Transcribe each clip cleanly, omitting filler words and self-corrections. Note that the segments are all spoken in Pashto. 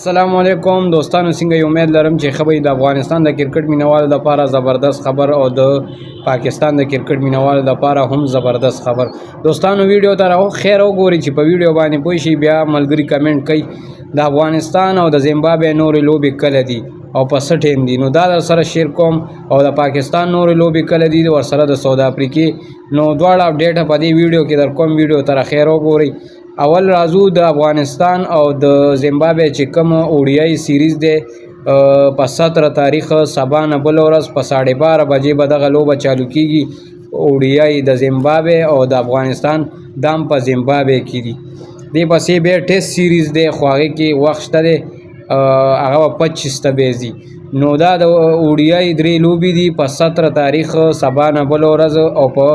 السلام علیکم دوستانو، څنګه امید لرم چې خبرې د افغانستان د کرکټ مینوالو لپاره زبردست خبر او د پاکستان د کرکټ مینوالو لپاره هم زبردست خبر. دوستانو ویډیو ته راو خیر وګورئ چې په ویډیو باندې پوه شئ، بیا ملګري کمنټ کوي د افغانستان او د زیمبابوې نورې لوبې کله دي او په څه ټیم دي. نو دا در سره شیر کوم او د پاکستان نورې لوبې کله دي ورسره د ساوث افریقې نو دواړه اپډیټ په دې ویډیو کې در کوم. ویډیو ته خیر وګورئ. اول راځو د افغانستان او د زیمبابوې چې کوم اوډیای سیریز دی په 17 تاریخ سبا نه بل ورځ په 12:30 بجې به دغه لوبه چالو کیږي. اوډیای د زیمبابوې او د افغانستان دام په زیمبابوې کې دي. دې پسې بیا ټیسټ سیریز دی خو هغې کې وخت شته دی، هغه به 25 ته بیا ځي. نو دا د اوډیای درې لوبې دي په 17 تاریخ سبا نه بل ورځ او په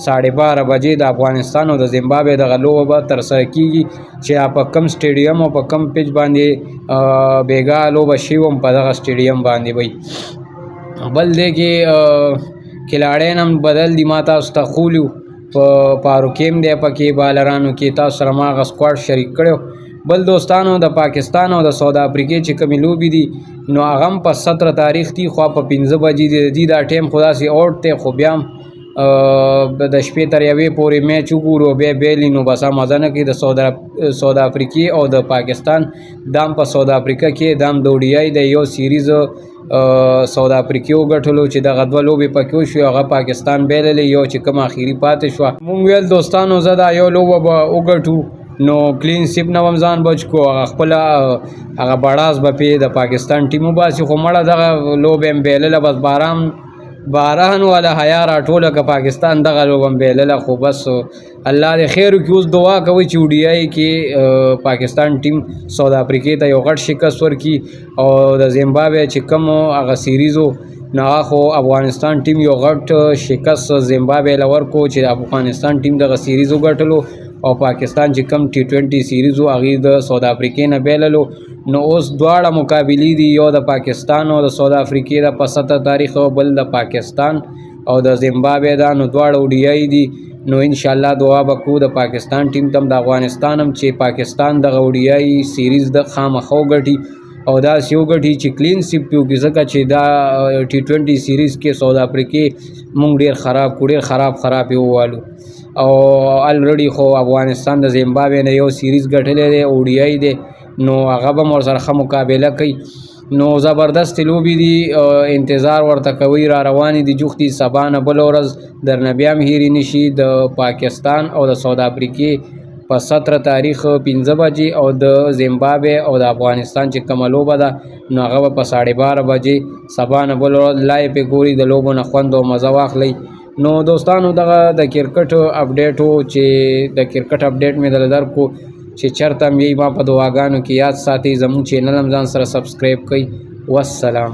12:30 بجې د افغانستان او د زیمبابوې دغه لوبه به ترسره کیږي چې په کم سټیډیم او په کم پیچ باندې بیګا لوبه شوې هم په دغه سټیډیم باندې وي. بل دی کې کلاړین هم بدل دي، ما تاسو ته خولیو په پاروکیم دی پکې بالرانو کې تاسو سره ما هغه سکواډ شریک کړی. بل دوستانو د پاکستان او د ساوث افریقې چې کومې لوبې دي نو هغه هم په 17 تاریخ دي خو په 15 بجې دي. دا ټیم خو داسې آوټ دی خو بیا هم د شپې تر یوې پورې میچ وګورو بیا بیلي نو بس مزه نه کوي. د ساوث افریقې او د پاکستان دام په ساوث افریقا کې دام د اوډیای د یو سیریز ساوث افریقې وګټلو چې دغه دوه لوبې پکې وشوې، هغه پاکستان بیللې، یو چې کوم اخري پاتې شوه. مونږ ویل دوستانو زه دا یو لوبه به وګټو نو کلین سیپ نه هم ځان بچ کو، هغه خپله هغه بړاس به پې د پاکستان ټیم وباسي خو مړه دغه لوبه هم بیلله. بس باران والا حیا راټوله که پاکستان دغه لوبه هم بیلله خو بس الله دې خیر وکړي. اوس دعا کوئ چې اوډیای کې پاکستان ټیم ساوث افریقې ته یو غټ شکست ورکړي او د زیمبابوې چې کوم هغه سیریزو نو هغه خو افغانستان ټیم یو غټ شکست زیمبابوې له ورکړو چې افغانستان ټیم دغه سیریز وګټلو او پاکستان چې کوم T20 سیریز و هغې د ساوث افریقې نه بیللو. نو اوس دواړه مقابلې دي، یو د پاکستان او د ساوث افریقې ده په 17 تاریخ او بل د پاکستان او د زیمبابوې ده. نو دواړه اوډیای دي نو انشاءالله دعا به کوو د پاکستان ټیم ته هم د افغانستان هم چې پاکستان دغه اوډیای سیریز د خامخا وګټي او داسې وګټي چې کلین سیپ پې وکړي، ځکه چې دا T20 سیریز کې ساوث افریقې مونږ ډېر خراب کړو، ډېر خراب یې ووالو او الریډي خو افغانستان د زیمبابوې نه یو سیریز ګټلی دی اوډیای دی نو هغه به هم ورسره ښه مقابله کوي. نو زبردست لوبې دي، انتظار ورته کوئ، را روانې دي جوختې سبا نه بله ورځ درنه بیا هم هیرې نه شي. د پاکستان او د ساوث افریقې په 17 تاریخ 15 بجې او د زیمبابوې او د افغانستان چې کومه لوبه ده نو هغه به په 12:30 بجې سبا نه بله ورځ لایو پې ګوري، د لوبو نه خوند او مزه واخلئ. نو دوستانو دغه د کرکټ اپډیټ و چې د کرکټ اپډیټ مې دله درکو چې چېرته هم یې ما په دعاګانو کې یاد ساتئ. زموږ چینل هم ځان سره سبسکرایب کړئ. والسلام.